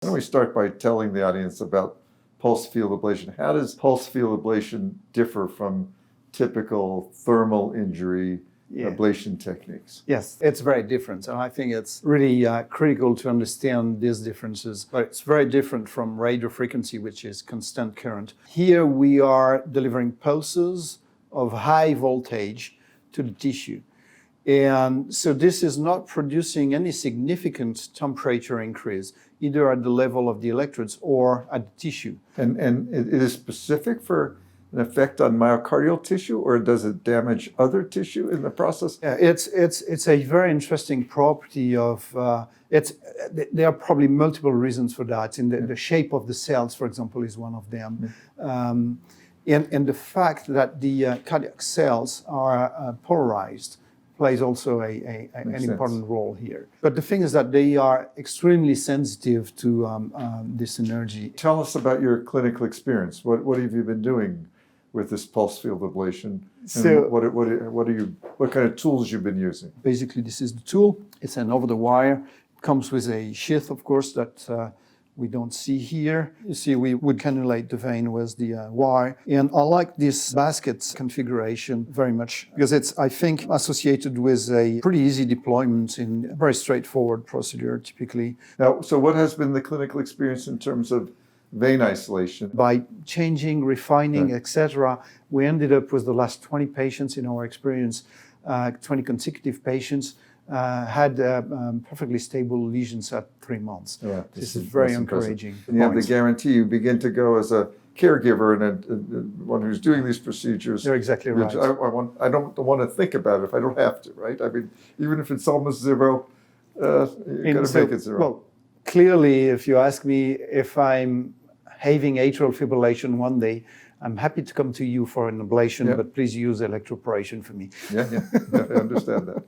Why don't we start by telling the audience about pulse field ablation? How does pulse field ablation differ from typical thermal injury ablation techniques? Yes, it's very different. And I think it's really critical to understand these differences. But it's very different from radio frequency, which is constant current. Here we are delivering pulses of high voltage to the tissue. And so this is not producing any significant temperature increase, either at the level of the electrodes or at the tissue. And it is specific for an effect on myocardial tissue, or does it damage other tissue in the process? Yeah, it's a very interesting property of, there are probably multiple reasons for that. In the shape of the cells, for example, is one of them. And the fact that the cardiac cells are polarized plays also an important role here. But the thing is that they are extremely sensitive to this energy. Tell us about your clinical experience. What have you been doing with this pulse field ablation? So, what kind of tools you've been using? Basically, this is the tool. It's an over-the-wire. It comes with a sheath, of course, that we don't see here. You see, we would cannulate the vein with the wire. And I like this basket configuration very much because it's, I think, associated with a pretty easy deployment in a very straightforward procedure, typically. Now, so what has been the clinical experience in terms of vein isolation? By changing, refining, etc., we ended up with the last 20 patients in our experience, 20 consecutive patients, had perfectly stable lesions at 3 months. Yeah, this is very encouraging. And you have the guarantee you begin to go as a caregiver and one who's doing these procedures. You're exactly right. I don't want to think about it if I don't have to, right? I mean, even if it's almost zero, you've got to make it zero. Well, clearly, if you ask me if I'm having atrial fibrillation one day, I'm happy to come to you for an ablation, but please use electroporation for me. Yeah, I understand that.